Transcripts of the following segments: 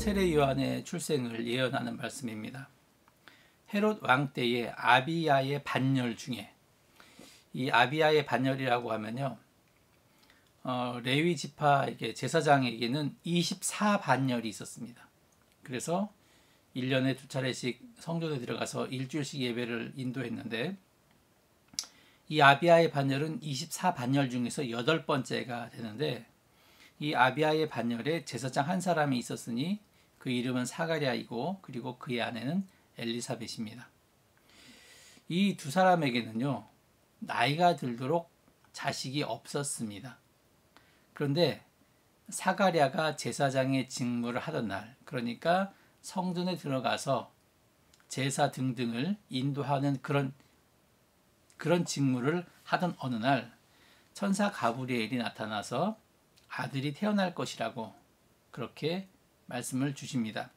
세례 요한의 출생을 예언하는 말씀입니다. 헤롯 왕 때의 아비야의 반열 중에, 이 아비야의 반열이라고 하면요, 레위 지파 제사장에게는 24반열이 있었습니다. 그래서 1년에 2차례씩 성전에 들어가서 일주일씩 예배를 인도했는데, 이 아비야의 반열은 24반열 중에서 8번째가 되는데, 이 아비야의 반열에 제사장 한 사람이 있었으니 그 이름은 사가랴이고, 그리고 그의 아내는 엘리사벳입니다. 이 두 사람에게는요, 나이가 들도록 자식이 없었습니다. 그런데 사가랴가 제사장의 직무를 하던 날, 그러니까 성전에 들어가서 제사 등등을 인도하는 그런 직무를 하던 어느 날, 천사 가브리엘이 나타나서 아들이 태어날 것이라고 그렇게 말씀을 주십니다.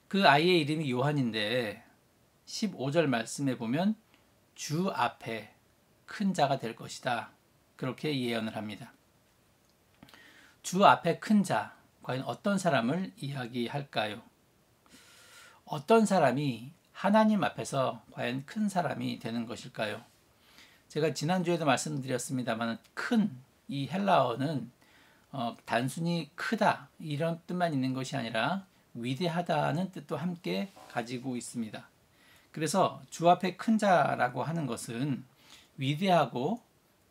그 아이의 이름이 요한인데 15절 말씀에 보면 주 앞에 큰 자가 될 것이다, 그렇게 예언을 합니다. 주 앞에 큰 자, 과연 어떤 사람을 이야기할까요? 어떤 사람이 하나님 앞에서 과연 큰 사람이 되는 것일까요? 제가 지난주에도 말씀드렸습니다만, 큰, 이 헬라어는 단순히 크다 이런 뜻만 있는 것이 아니라 위대하다는 뜻도 함께 가지고 있습니다. 그래서 주 앞에 큰 자라고 하는 것은 위대하고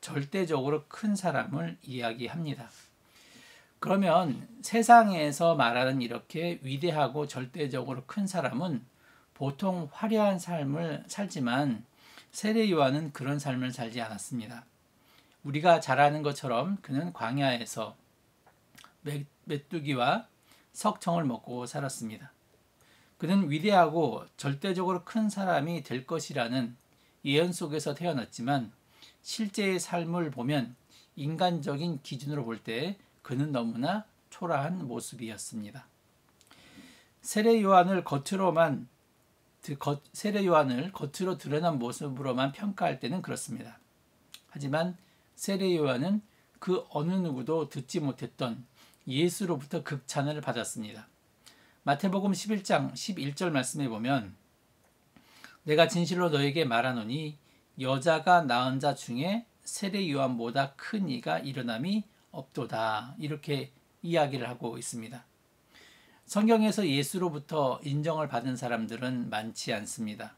절대적으로 큰 사람을 이야기합니다. 그러면 세상에서 말하는 이렇게 위대하고 절대적으로 큰 사람은 보통 화려한 삶을 살지만 세례 요한은 그런 삶을 살지 않았습니다. 우리가 잘 아는 것처럼 그는 광야에서 메뚜기와 석청을 먹고 살았습니다. 그는 위대하고 절대적으로 큰 사람이 될 것이라는 예언 속에서 태어났지만 실제의 삶을 보면 인간적인 기준으로 볼 때 그는 너무나 초라한 모습이었습니다. 세례 요한을 겉으로 드러난 모습으로만 평가할 때는 그렇습니다. 하지만 세례 요한은 그 어느 누구도 듣지 못했던 예수로부터 극찬을 받았습니다. 마태복음 11장 11절 말씀에 보면 내가 진실로 너에게 말하노니 여자가 낳은 자 중에 세례 요한보다 큰 이가 일어남이 없도다, 이렇게 이야기를 하고 있습니다. 성경에서 예수로부터 인정을 받은 사람들은 많지 않습니다.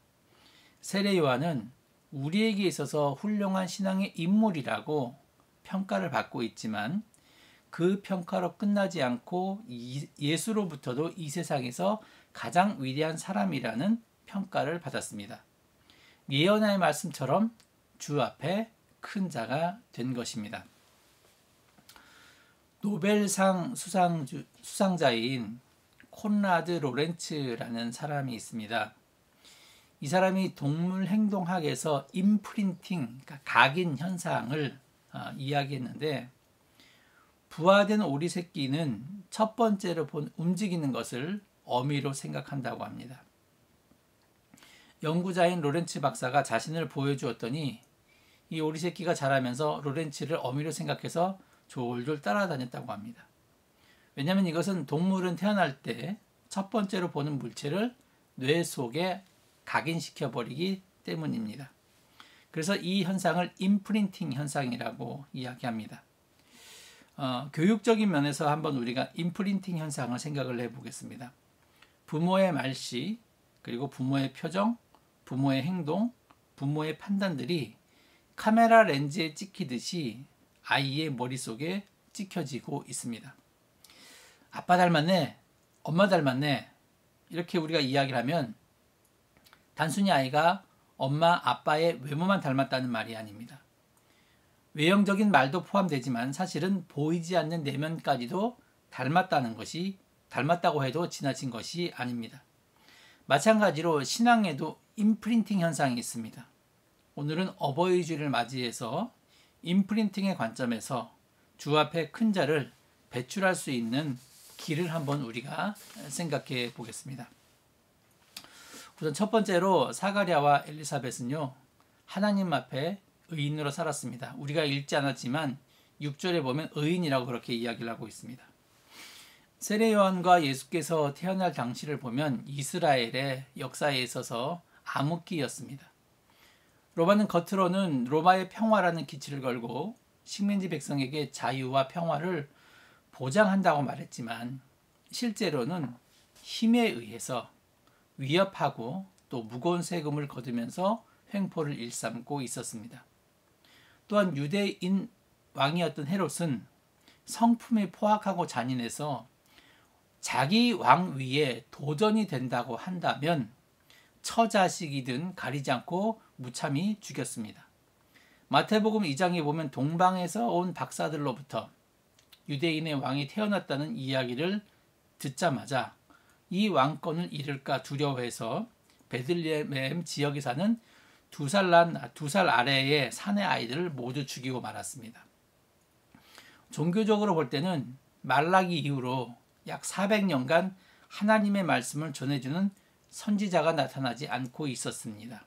세례 요한은 우리에게 있어서 훌륭한 신앙의 인물이라고 평가를 받고 있지만 그 평가로 끝나지 않고 예수로부터도 이 세상에서 가장 위대한 사람이라는 평가를 받았습니다. 예언의 말씀처럼 주 앞에 큰 자가 된 것입니다. 노벨상 수상자인 콘라드 로렌츠라는 사람이 있습니다. 이 사람이 동물 행동학에서 임프린팅, 그러니까 각인 현상을 이야기했는데, 부화된 오리 새끼는 첫 번째로 움직이는 것을 어미로 생각한다고 합니다. 연구자인 로렌츠 박사가 자신을 보여주었더니 이 오리 새끼가 자라면서 로렌츠를 어미로 생각해서 졸졸 따라다녔다고 합니다. 왜냐하면 이것은 동물은 태어날 때 첫 번째로 보는 물체를 뇌 속에 각인시켜버리기 때문입니다. 그래서 이 현상을 임프린팅 현상이라고 이야기합니다. 교육적인 면에서 한번 우리가 임프린팅 현상을 생각을 해보겠습니다. 부모의 말씨, 그리고 부모의 표정, 부모의 행동, 부모의 판단들이 카메라 렌즈에 찍히듯이 아이의 머릿속에 찍혀지고 있습니다. 아빠 닮았네, 엄마 닮았네, 이렇게 우리가 이야기를 하면 단순히 아이가 엄마, 아빠의 외모만 닮았다는 말이 아닙니다. 외형적인 말도 포함되지만 사실은 보이지 않는 내면까지도 닮았다고 해도 지나친 것이 아닙니다. 마찬가지로 신앙에도 임프린팅 현상이 있습니다. 오늘은 어버이 주일을 맞이해서 임프린팅의 관점에서 주 앞에 큰 자를 배출할 수 있는 길을 한번 우리가 생각해 보겠습니다. 우선 첫 번째로 사가랴와 엘리사벳은요, 하나님 앞에 의인으로 살았습니다. 우리가 읽지 않았지만 6절에 보면 의인이라고 그렇게 이야기를 하고 있습니다. 세례 요한과 예수께서 태어날 당시를 보면 이스라엘의 역사에 있어서 암흑기였습니다. 로마는 겉으로는 로마의 평화라는 기치를 걸고 식민지 백성에게 자유와 평화를 보장한다고 말했지만 실제로는 힘에 의해서 위협하고 또 무거운 세금을 거두면서 횡포를 일삼고 있었습니다. 또한 유대인 왕이었던 헤롯은 성품이 포악하고 잔인해서 자기 왕 위에 도전이 된다고 한다면 처자식이든 가리지 않고 무참히 죽였습니다. 마태복음 2장에 보면 동방에서 온 박사들로부터 유대인의 왕이 태어났다는 이야기를 듣자마자 이 왕권을 잃을까 두려워해서 베들레헴 지역에 사는 2살 아래의 사내 아이들을 모두 죽이고 말았습니다. 종교적으로 볼 때는 말라기 이후로 약 400년간 하나님의 말씀을 전해주는 선지자가 나타나지 않고 있었습니다.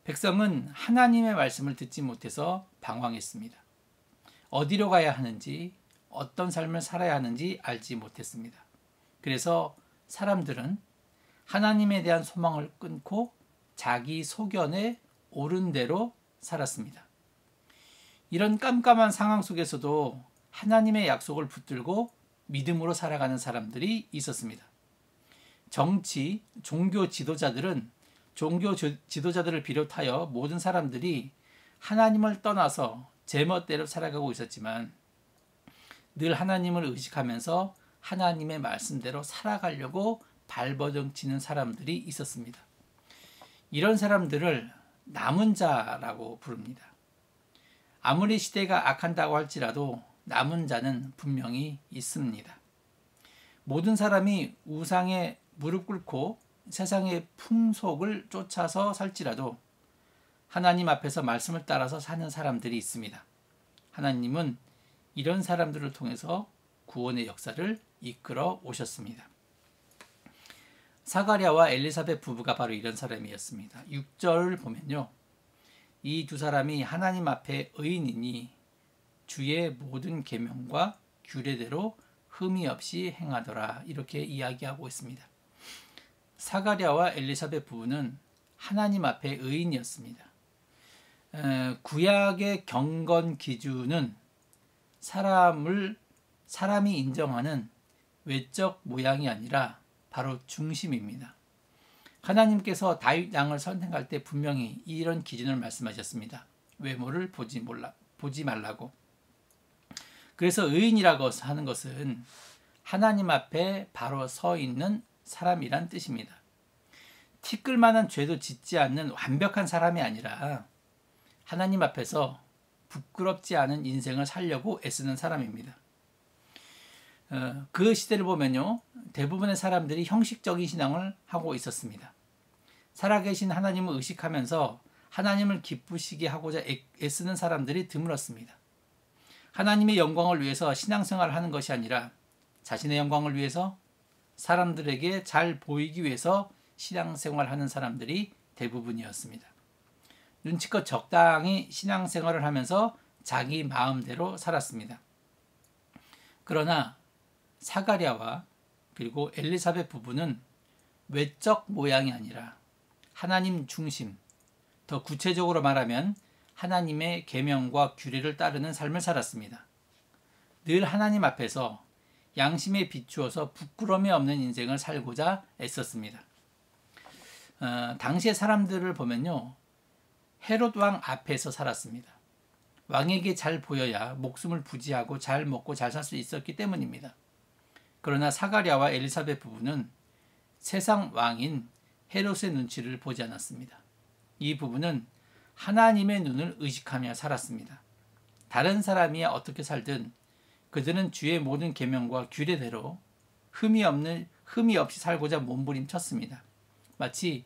백성은 하나님의 말씀을 듣지 못해서 방황했습니다. 어디로 가야 하는지, 어떤 삶을 살아야 하는지 알지 못했습니다. 그래서 사람들은 하나님에 대한 소망을 끊고 자기 소견에 옳은 대로 살았습니다. 이런 깜깜한 상황 속에서도 하나님의 약속을 붙들고 믿음으로 살아가는 사람들이 있었습니다. 종교 지도자들을 비롯하여 모든 사람들이 하나님을 떠나서 제멋대로 살아가고 있었지만 늘 하나님을 의식하면서 하나님의 말씀대로 살아가려고 발버둥치는 사람들이 있었습니다. 이런 사람들을 남은 자라고 부릅니다. 아무리 시대가 악한다고 할지라도 남은 자는 분명히 있습니다. 모든 사람이 우상에 무릎 꿇고 세상의 풍속을 쫓아서 살지라도 하나님 앞에서 말씀을 따라서 사는 사람들이 있습니다. 하나님은 이런 사람들을 통해서 구원의 역사를 이끌어 오셨습니다. 사가랴와 엘리사벳 부부가 바로 이런 사람이었습니다. 6절을 보면요. 이 두 사람이 하나님 앞에 의인이니 주의 모든 계명과 규례대로 흠이 없이 행하더라. 이렇게 이야기하고 있습니다. 사가랴와 엘리사벳 부부는 하나님 앞에 의인이었습니다. 구약의 경건 기준은 사람이 인정하는 외적 모양이 아니라 바로 중심입니다. 하나님께서 다윗 왕을 선택할 때 분명히 이런 기준을 말씀하셨습니다. 외모를 보지 말라고. 그래서 의인이라고 하는 것은 하나님 앞에 바로 서 있는 사람이란 뜻입니다. 티끌만한 죄도 짓지 않는 완벽한 사람이 아니라 하나님 앞에서 부끄럽지 않은 인생을 살려고 애쓰는 사람입니다. 그 시대를 보면요, 대부분의 사람들이 형식적인 신앙을 하고 있었습니다. 살아계신 하나님을 의식하면서 하나님을 기쁘시게 하고자 애쓰는 사람들이 드물었습니다. 하나님의 영광을 위해서 신앙생활을 하는 것이 아니라 자신의 영광을 위해서 사람들에게 잘 보이기 위해서 신앙생활을 하는 사람들이 대부분이었습니다. 눈치껏 적당히 신앙생활을 하면서 자기 마음대로 살았습니다. 그러나 사가랴와 그리고 엘리사벳 부부는 외적 모양이 아니라 하나님 중심, 더 구체적으로 말하면 하나님의 계명과 규례를 따르는 삶을 살았습니다. 늘 하나님 앞에서 양심에 비추어서 부끄러움이 없는 인생을 살고자 애썼습니다. 당시의 사람들을 보면요, 헤롯 왕 앞에서 살았습니다. 왕에게 잘 보여야 목숨을 부지하고 잘 먹고 잘 살 수 있었기 때문입니다. 그러나 사가랴와 엘리사벳 부부는 세상 왕인 헤롯의 눈치를 보지 않았습니다. 이 부부는 하나님의 눈을 의식하며 살았습니다. 다른 사람이 어떻게 살든 그들은 주의 모든 계명과 규례대로 흠이 없이 살고자 몸부림쳤습니다. 마치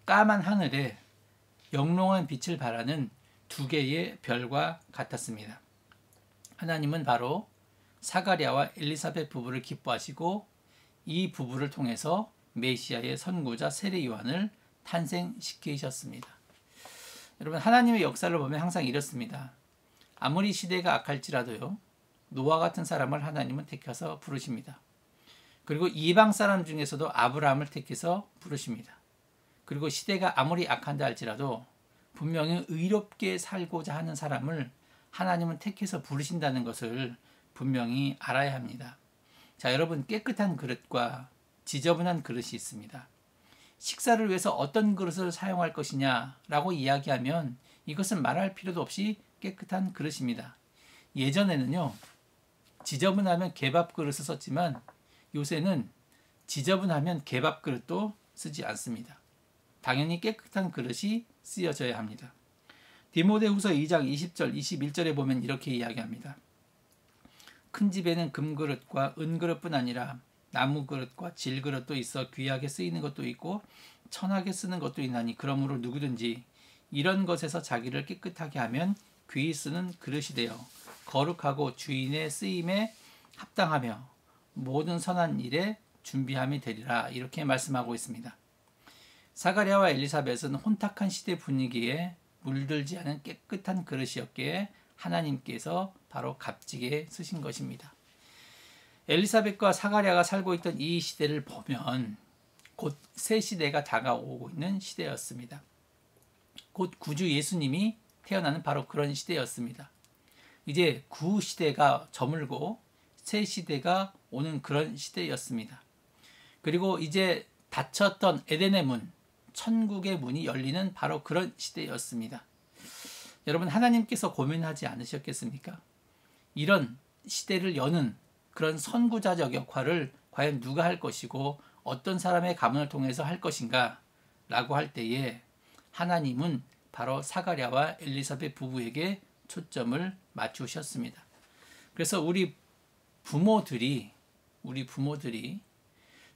까만 하늘에 영롱한 빛을 발하는 두 개의 별과 같았습니다. 하나님은 바로 사가랴와 엘리사벳 부부를 기뻐하시고 이 부부를 통해서 메시아의 선구자 세례 요한을 탄생시키셨습니다. 여러분, 하나님의 역사를 보면 항상 이렇습니다. 아무리 시대가 악할지라도요, 노아 같은 사람을 하나님은 택해서 부르십니다. 그리고 이방 사람 중에서도 아브라함을 택해서 부르십니다. 그리고 시대가 아무리 악한다 할지라도 분명히 의롭게 살고자 하는 사람을 하나님은 택해서 부르신다는 것을 분명히 알아야 합니다. 자, 여러분, 깨끗한 그릇과 지저분한 그릇이 있습니다. 식사를 위해서 어떤 그릇을 사용할 것이냐라고 이야기하면 이것은 말할 필요도 없이 깨끗한 그릇입니다. 예전에는요, 지저분하면 개밥 그릇을 썼지만 요새는 지저분하면 개밥 그릇도 쓰지 않습니다. 당연히 깨끗한 그릇이 쓰여져야 합니다. 디모데후서 2장 20절, 21절에 보면 이렇게 이야기합니다. 큰 집에는 금그릇과 은그릇뿐 아니라 나무그릇과 질그릇도 있어 귀하게 쓰이는 것도 있고 천하게 쓰는 것도 있나니 그러므로 누구든지 이런 것에서 자기를 깨끗하게 하면 귀히 쓰는 그릇이 되어 거룩하고 주인의 쓰임에 합당하며 모든 선한 일에 준비함이 되리라, 이렇게 말씀하고 있습니다. 사가랴와 엘리사벳은 혼탁한 시대 분위기에 물들지 않은 깨끗한 그릇이었기에 하나님께서 바로 값지게 쓰신 것입니다. 엘리사벳과 사가랴가 살고 있던 이 시대를 보면 곧 새 시대가 다가오고 있는 시대였습니다. 곧 구주 예수님이 태어나는 바로 그런 시대였습니다. 이제 구시대가 저물고 새 시대가 오는 그런 시대였습니다. 그리고 이제 닫혔던 에덴의 문, 천국의 문이 열리는 바로 그런 시대였습니다. 여러분, 하나님께서 고민하지 않으셨겠습니까? 이런 시대를 여는 그런 선구자적 역할을 과연 누가 할 것이고 어떤 사람의 가문을 통해서 할 것인가 라고 할 때에 하나님은 바로 사가랴와 엘리사벳 부부에게 초점을 맞추셨습니다. 그래서 우리 부모들이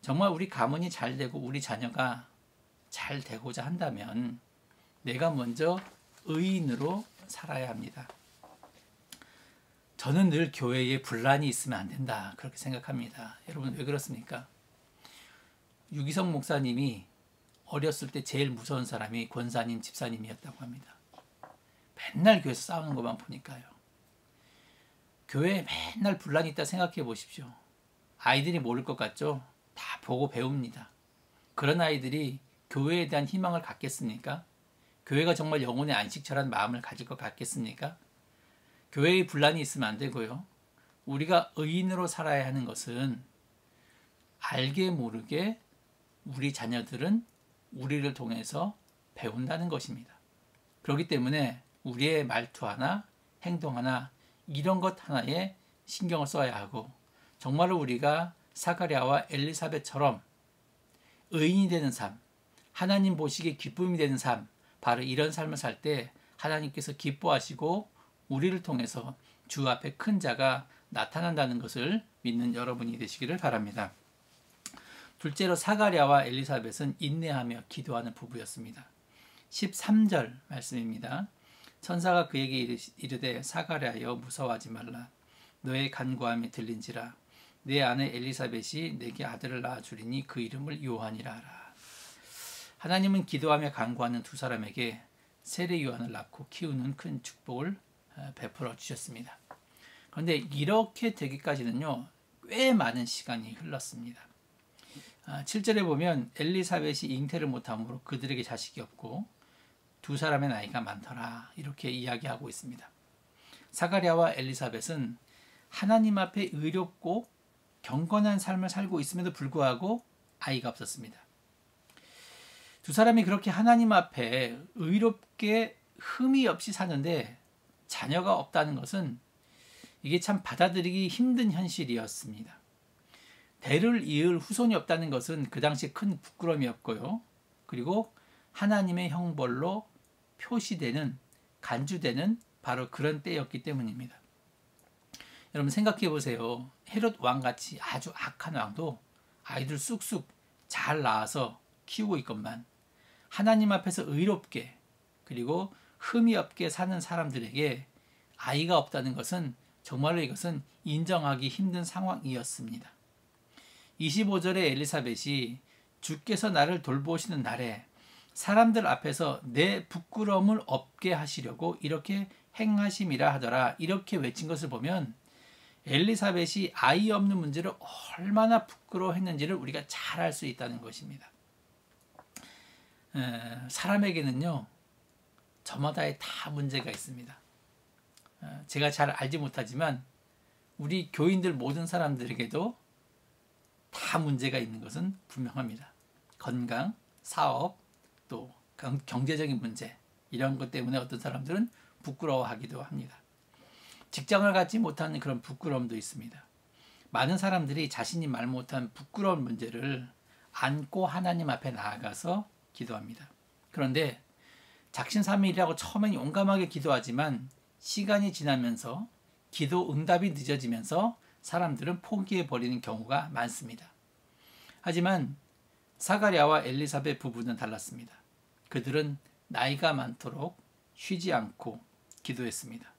정말 우리 가문이 잘 되고 우리 자녀가 잘 되고자 한다면 내가 먼저 의인으로 살아야 합니다. 저는 늘 교회에 분란이 있으면 안 된다, 그렇게 생각합니다. 여러분, 왜 그렇습니까? 유기성 목사님이 어렸을 때 제일 무서운 사람이 권사님, 집사님이었다고 합니다. 맨날 교회에서 싸우는 것만 보니까요. 교회에 맨날 분란이 있다 생각해 보십시오. 아이들이 모를 것 같죠? 다 보고 배웁니다. 그런 아이들이 교회에 대한 희망을 갖겠습니까? 교회가 정말 영혼의 안식처라는 마음을 가질 것 같겠습니까? 교회에 분란이 있으면 안 되고요. 우리가 의인으로 살아야 하는 것은 알게 모르게 우리 자녀들은 우리를 통해서 배운다는 것입니다. 그렇기 때문에 우리의 말투 하나, 행동 하나, 이런 것 하나에 신경을 써야 하고 정말로 우리가 사가랴와 엘리사벳처럼 의인이 되는 삶, 하나님 보시기에 기쁨이 되는 삶, 바로 이런 삶을 살 때 하나님께서 기뻐하시고 우리를 통해서 주 앞에 큰 자가 나타난다는 것을 믿는 여러분이 되시기를 바랍니다. 둘째로 사가랴와 엘리사벳은 인내하며 기도하는 부부였습니다. 13절 말씀입니다. 천사가 그에게 이르되 사가랴여 무서워하지 말라. 너의 간구함이 들린지라. 내 아내 엘리사벳이 내게 아들을 낳아주리니 그 이름을 요한이라 하라. 하나님은 기도하며 간구하는 두 사람에게 세례 요한을 낳고 키우는 큰 축복을 베풀어 주셨습니다. 그런데 이렇게 되기까지는요, 꽤 많은 시간이 흘렀습니다. 7절에 보면 엘리사벳이 잉태를 못함으로 그들에게 자식이 없고 두 사람의 나이가 많더라, 이렇게 이야기하고 있습니다. 사가랴와 엘리사벳은 하나님 앞에 의롭고 경건한 삶을 살고 있음에도 불구하고 아이가 없었습니다. 두 사람이 그렇게 하나님 앞에 의롭게 흠이 없이 사는데 자녀가 없다는 것은 이게 참 받아들이기 힘든 현실이었습니다. 대를 이을 후손이 없다는 것은 그 당시 큰 부끄러움이었고요. 그리고 하나님의 형벌로 표시되는, 간주되는 바로 그런 때였기 때문입니다. 여러분 생각해 보세요. 헤롯 왕같이 아주 악한 왕도 아이들 쑥쑥 잘 낳아서 키우고 있건만 하나님 앞에서 의롭게 그리고 흠이 없게 사는 사람들에게 아이가 없다는 것은 정말로 이것은 인정하기 힘든 상황이었습니다. 25절에 엘리사벳이 주께서 나를 돌보시는 날에 사람들 앞에서 내 부끄러움을 없게 하시려고 이렇게 행하심이라 하더라, 이렇게 외친 것을 보면 엘리사벳이 아이 없는 문제를 얼마나 부끄러워했는지를 우리가 잘 알 수 있다는 것입니다. 사람에게는요, 저마다의 다 문제가 있습니다. 제가 잘 알지 못하지만 우리 교인들 모든 사람들에게도 다 문제가 있는 것은 분명합니다. 건강, 사업, 또 경제적인 문제, 이런 것 때문에 어떤 사람들은 부끄러워하기도 합니다. 직장을 갖지 못하는 그런 부끄러움도 있습니다. 많은 사람들이 자신이 말 못한 부끄러운 문제를 안고 하나님 앞에 나아가서 기도합니다. 그런데 작심삼일이라고 처음엔 용감하게 기도하지만 시간이 지나면서 기도 응답이 늦어지면서 사람들은 포기해버리는 경우가 많습니다. 하지만 사가랴와 엘리사벳 부부는 달랐습니다. 그들은 나이가 많도록 쉬지 않고 기도했습니다.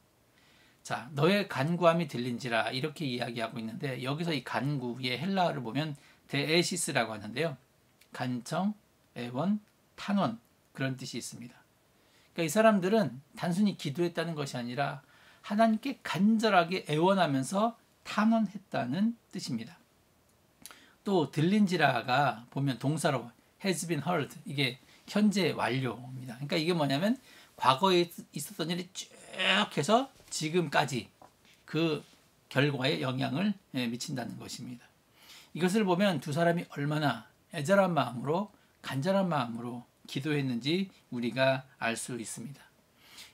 자, 너의 간구함이 들린지라 이렇게 이야기하고 있는데, 여기서 이 간구의 헬라어를 보면 데에시스라고 하는데요. 간청, 애원, 탄원, 그런 뜻이 있습니다. 그러니까 이 사람들은 단순히 기도했다는 것이 아니라 하나님께 간절하게 애원하면서 탄원했다는 뜻입니다. 또 들린지라가 보면 동사로 has been heard, 이게 현재 완료입니다. 그러니까 이게 뭐냐면 과거에 있었던 일이 쭉 해서 지금까지 그 결과에 영향을 미친다는 것입니다. 이것을 보면 두 사람이 얼마나 애절한 마음으로, 간절한 마음으로 기도했는지 우리가 알 수 있습니다.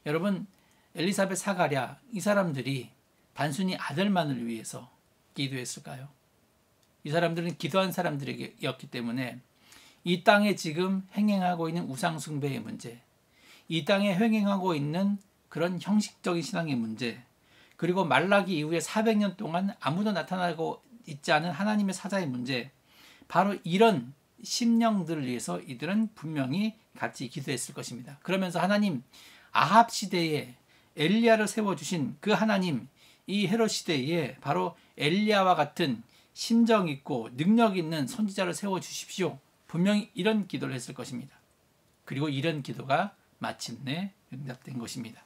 여러분, 엘리사벳, 사가랴, 이 사람들이 단순히 아들만을 위해서 기도했을까요? 이 사람들은 기도한 사람들이었기 때문에 이 땅에 지금 행행하고 있는 우상숭배의 문제, 이 땅에 행행하고 있는 그런 형식적인 신앙의 문제, 그리고 말라기 이후에 400년 동안 아무도 나타나고 있지 않은 하나님의 사자의 문제, 바로 이런 심령들을 위해서 이들은 분명히 같이 기도했을 것입니다. 그러면서 하나님, 아합 시대에 엘리야를 세워주신 그 하나님, 이 헤롯 시대에 바로 엘리야와 같은 심정 있고 능력 있는 선지자를 세워주십시오. 분명히 이런 기도를 했을 것입니다. 그리고 이런 기도가 마침내 응답된 것입니다.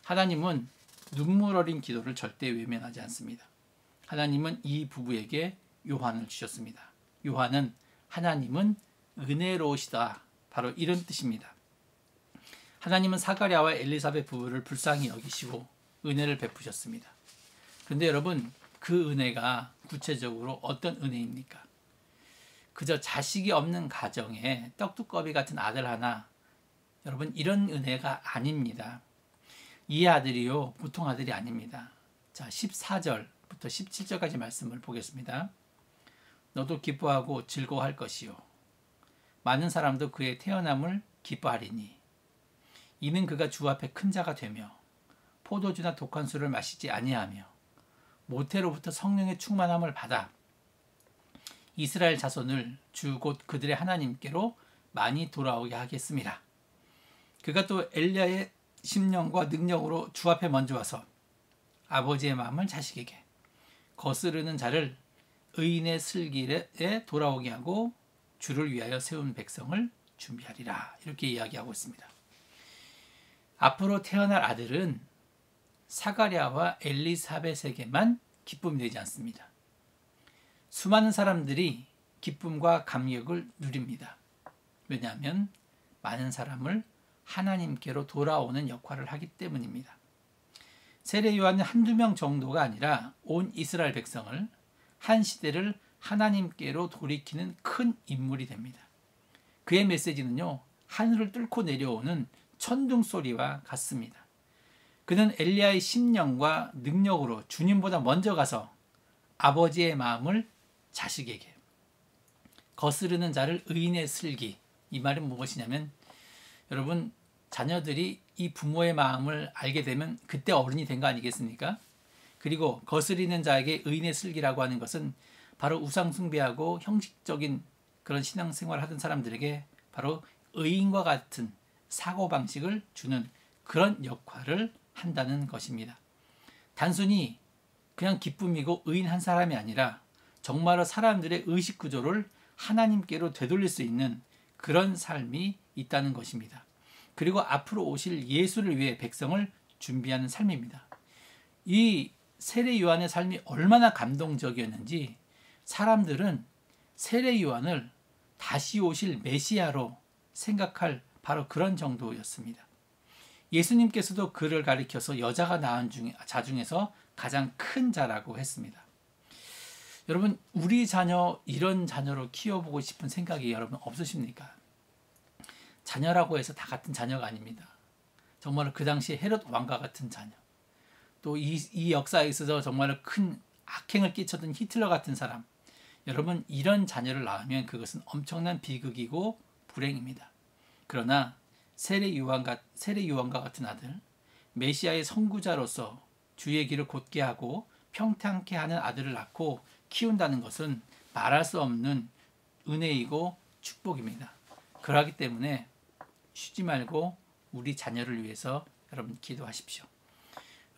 하나님은 눈물 어린 기도를 절대 외면하지 않습니다. 하나님은 이 부부에게 요한을 주셨습니다. 요한은 하나님은 은혜로우시다, 바로 이런 뜻입니다. 하나님은 사가랴와 엘리사벳 부부를 불쌍히 여기시고 은혜를 베푸셨습니다. 그런데 여러분, 그 은혜가 구체적으로 어떤 은혜입니까? 그저 자식이 없는 가정에 떡두꺼비 같은 아들 하나, 여러분, 이런 은혜가 아닙니다. 이 아들이요, 보통 아들이 아닙니다. 자, 14절부터 17절까지 말씀을 보겠습니다. 너도 기뻐하고 즐거워할 것이요, 많은 사람도 그의 태어남을 기뻐하리니 이는 그가 주 앞에 큰 자가 되며 포도주나 독한 술을 마시지 아니하며 모태로부터 성령의 충만함을 받아 이스라엘 자손을 주 곧 그들의 하나님께로 많이 돌아오게 하겠습니다. 그가 또 엘리야의 심령과 능력으로 주 앞에 먼저 와서 아버지의 마음을 자식에게, 거스르는 자를 의인의 슬길에 돌아오게 하고 주를 위하여 세운 백성을 준비하리라, 이렇게 이야기하고 있습니다. 앞으로 태어날 아들은 사가랴와 엘리사벳에게만 기쁨이 되지 않습니다. 수많은 사람들이 기쁨과 감격을 누립니다. 왜냐하면 많은 사람을 하나님께로 돌아오는 역할을 하기 때문입니다. 세례 요한은 한두 명 정도가 아니라 온 이스라엘 백성을, 한 시대를 하나님께로 돌이키는 큰 인물이 됩니다. 그의 메시지는요, 하늘을 뚫고 내려오는 천둥 소리와 같습니다. 그는 엘리야의 심령과 능력으로 주님보다 먼저 가서 아버지의 마음을 자식에게, 거스르는 자를 의인의 슬기, 이 말은 무엇이냐면, 여러분, 자녀들이 이 부모의 마음을 알게 되면 그때 어른이 된 거 아니겠습니까? 그리고 거스리는 자에게 의인의 슬기라고 하는 것은 바로 우상숭배하고 형식적인 그런 신앙생활을 하던 사람들에게 바로 의인과 같은 사고방식을 주는 그런 역할을 한다는 것입니다. 단순히 그냥 기쁨이고 의인 한 사람이 아니라 정말로 사람들의 의식 구조를 하나님께로 되돌릴 수 있는 그런 삶이 있다는 것입니다. 그리고 앞으로 오실 예수를 위해 백성을 준비하는 삶입니다. 이 세례 요한의 삶이 얼마나 감동적이었는지 사람들은 세례 요한을 다시 오실 메시아로 생각할 바로 그런 정도였습니다. 예수님께서도 그를 가리켜서 여자가 낳은 자 중에서 가장 큰 자라고 했습니다. 여러분, 우리 자녀 이런 자녀로 키워보고 싶은 생각이 여러분 없으십니까? 자녀라고 해서 다 같은 자녀가 아닙니다. 정말 그 당시 헤롯 왕과 같은 자녀, 또 이 역사에 있어서 정말 큰 악행을 끼쳤던 히틀러 같은 사람, 여러분 이런 자녀를 낳으면 그것은 엄청난 비극이고 불행입니다. 그러나 세례 요한과 같은 아들, 메시아의 선구자로서 주의 길을 곧게 하고 평탄케 하는 아들을 낳고 키운다는 것은 말할 수 없는 은혜이고 축복입니다. 그러기 때문에 쉬지 말고 우리 자녀를 위해서 여러분 기도하십시오.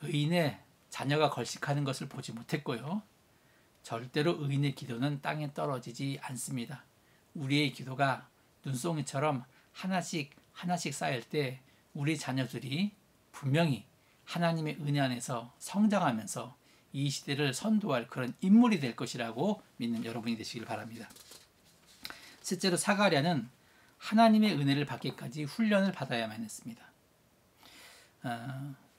의인의 자녀가 걸식하는 것을 보지 못했고요. 절대로 의인의 기도는 땅에 떨어지지 않습니다. 우리의 기도가 눈송이처럼 하나씩 쌓일 때 우리 자녀들이 분명히 하나님의 은혜 안에서 성장하면서 이 시대를 선도할 그런 인물이 될 것이라고 믿는 여러분이 되시길 바랍니다. 실제로 사가랴는 하나님의 은혜를 받기까지 훈련을 받아야만 했습니다.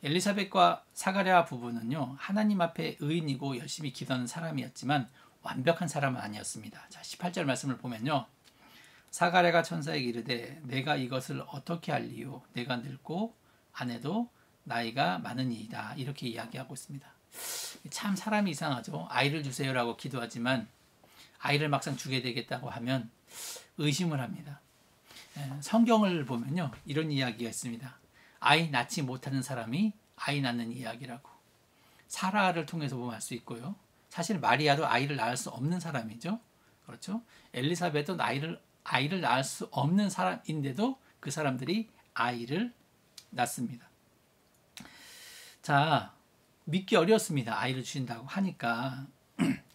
엘리사벳과 사가랴 부부는요, 하나님 앞에 의인이고 열심히 기도하는 사람이었지만 완벽한 사람은 아니었습니다. 자, 18절 말씀을 보면요, 사가랴가 천사에게 이르되 내가 이것을 어떻게 알리요? 내가 늙고 아내도 나이가 많으니이다. 이렇게 이야기하고 있습니다. 참 사람이 이상하죠. 아이를 주세요라고 기도하지만 아이를 막상 주게 되겠다고 하면 의심을 합니다. 성경을 보면요, 이런 이야기가 있습니다. 아이 낳지 못하는 사람이 아이 낳는 이야기라고. 사라를 통해서 보면 알 수 있고요. 사실 마리아도 아이를 낳을 수 없는 사람이죠. 그렇죠? 엘리사벳도 아이를 낳을 수 없는 사람인데도 그 사람들이 아이를 낳습니다. 자, 믿기 어렵습니다. 아이를 주신다고 하니까.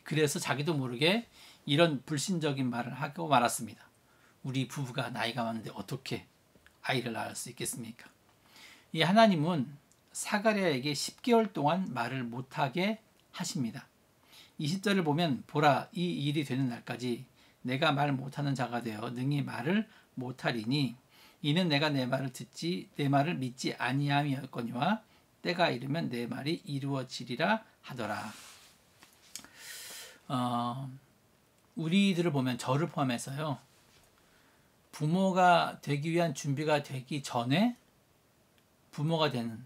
그래서 자기도 모르게 이런 불신적인 말을 하고 말았습니다. 우리 부부가 나이가 많은데 어떻게 아이를 낳을 수 있겠습니까? 이 하나님은 사가랴에게 10개월 동안 말을 못하게 하십니다. 20절을 보면 보라, 이 일이 되는 날까지 내가 말 못하는 자가 되어 능히 말을 못하리니 이는 내가 내 말을 믿지 아니함이었거니와 때가 이르면 내 말이 이루어지리라 하더라. 우리들을 보면 저를 포함해서요, 부모가 되기 위한 준비가 되기 전에 부모가 되는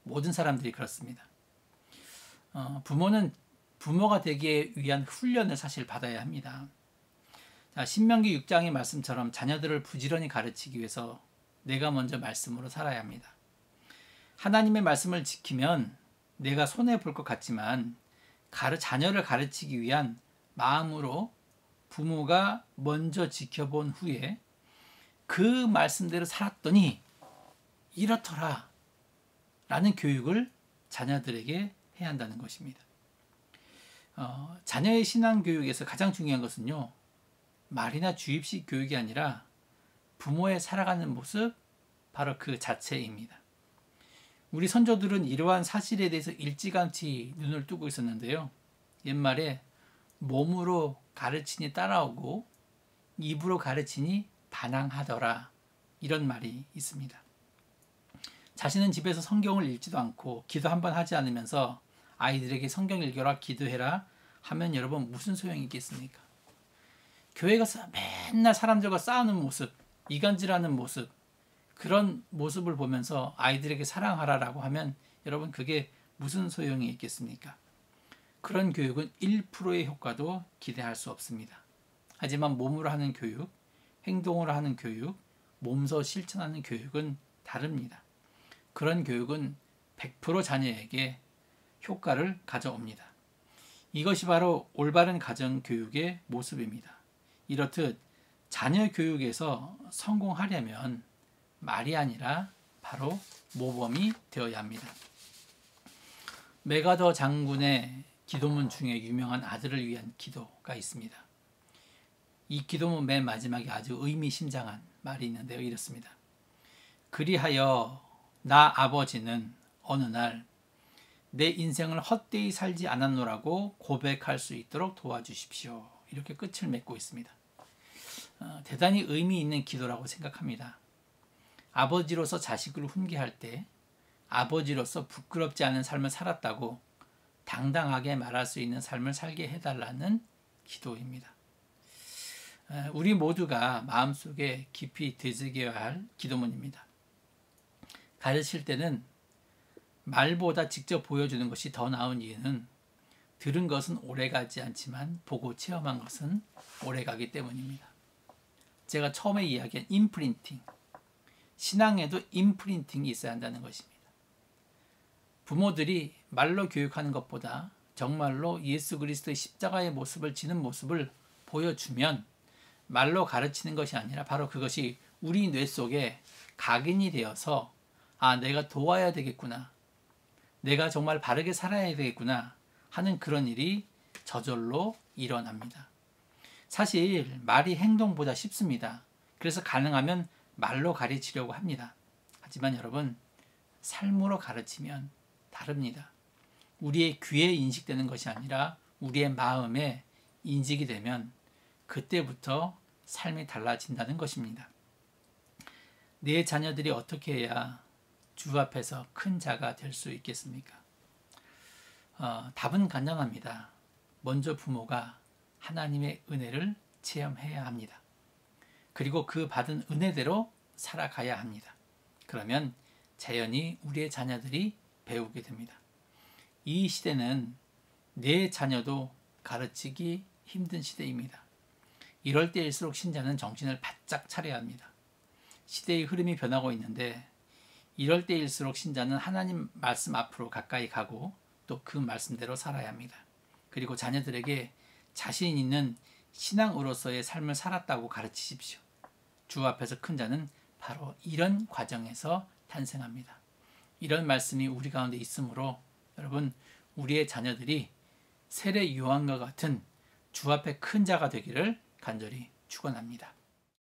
모든 사람들이 그렇습니다. 부모는 부모가 되기 위한 훈련을 사실 받아야 합니다. 자, 신명기 6장의 말씀처럼 자녀들을 부지런히 가르치기 위해서 내가 먼저 말씀으로 살아야 합니다. 하나님의 말씀을 지키면 내가 손해볼 것 같지만 자녀를 가르치기 위한 마음으로 부모가 먼저 지켜본 후에 그 말씀대로 살았더니 이렇더라 라는 교육을 자녀들에게 해야 한다는 것입니다. 자녀의 신앙교육에서 가장 중요한 것은요, 말이나 주입식 교육이 아니라 부모의 살아가는 모습, 바로 그 자체입니다. 우리 선조들은 이러한 사실에 대해서 일찌감치 눈을 뜨고 있었는데요, 옛말에 몸으로 가르치니 따라오고 입으로 가르치니 반항하더라, 이런 말이 있습니다. 자신은 집에서 성경을 읽지도 않고 기도 한번 하지 않으면서 아이들에게 성경 읽어라, 기도해라 하면 여러분 무슨 소용이 있겠습니까? 교회 가서 맨날 사람들과 싸우는 모습, 이간질하는 모습, 그런 모습을 보면서 아이들에게 사랑하라라고 하면 여러분 그게 무슨 소용이 있겠습니까? 그런 교육은 1%의 효과도 기대할 수 없습니다. 하지만 몸으로 하는 교육, 행동으로 하는 교육, 몸소 실천하는 교육은 다릅니다. 그런 교육은 100% 자녀에게 효과를 가져옵니다. 이것이 바로 올바른 가정교육의 모습입니다. 이렇듯 자녀 교육에서 성공하려면 말이 아니라 바로 모범이 되어야 합니다. 메가더 장군의 기도문 중에 유명한 아들을 위한 기도가 있습니다. 이 기도문 맨 마지막에 아주 의미심장한 말이 있는데요, 이렇습니다. 그리하여 나 아버지는 어느 날 내 인생을 헛되이 살지 않았노라고 고백할 수 있도록 도와주십시오. 이렇게 끝을 맺고 있습니다. 대단히 의미 있는 기도라고 생각합니다. 아버지로서 자식을 훈계할 때 아버지로서 부끄럽지 않은 삶을 살았다고 당당하게 말할 수 있는 삶을 살게 해달라는 기도입니다. 우리 모두가 마음속에 깊이 되새겨야 할 기도문입니다. 가르칠 때는 말보다 직접 보여주는 것이 더 나은 이유는 들은 것은 오래가지 않지만 보고 체험한 것은 오래가기 때문입니다. 제가 처음에 이야기한 임프린팅, 신앙에도 임프린팅이 있어야 한다는 것입니다. 부모들이 말로 교육하는 것보다 정말로 예수 그리스도의 십자가의 모습을 지는 모습을 보여주면 말로 가르치는 것이 아니라 바로 그것이 우리 뇌 속에 각인이 되어서 내가 도와야 되겠구나, 내가 정말 바르게 살아야 되겠구나 하는 그런 일이 저절로 일어납니다. 사실 말이 행동보다 쉽습니다. 그래서 가능하면 말로 가르치려고 합니다. 하지만 여러분, 삶으로 가르치면 다릅니다. 우리의 귀에 인식되는 것이 아니라 우리의 마음에 인식이 되면 그때부터 삶이 달라진다는 것입니다. 내 자녀들이 어떻게 해야 주 앞에서 큰 자가 될 수 있겠습니까? 답은 간단합니다. 먼저 부모가 하나님의 은혜를 체험해야 합니다. 그리고 그 받은 은혜대로 살아가야 합니다. 그러면 자연히 우리의 자녀들이 배우게 됩니다. 이 시대는 내 자녀도 가르치기 힘든 시대입니다. 이럴 때일수록 신자는 정신을 바짝 차려야 합니다. 시대의 흐름이 변하고 있는데 이럴 때일수록 신자는 하나님 말씀 앞으로 가까이 가고 또 그 말씀대로 살아야 합니다. 그리고 자녀들에게 자신 있는 신앙으로서의 삶을 살았다고 가르치십시오. 주 앞에서 큰 자는 바로 이런 과정에서 탄생합니다. 이런 말씀이 우리 가운데 있으므로 여러분, 우리의 자녀들이 세례 요한과 같은 주 앞에 큰 자가 되기를 간절히 축원합니다.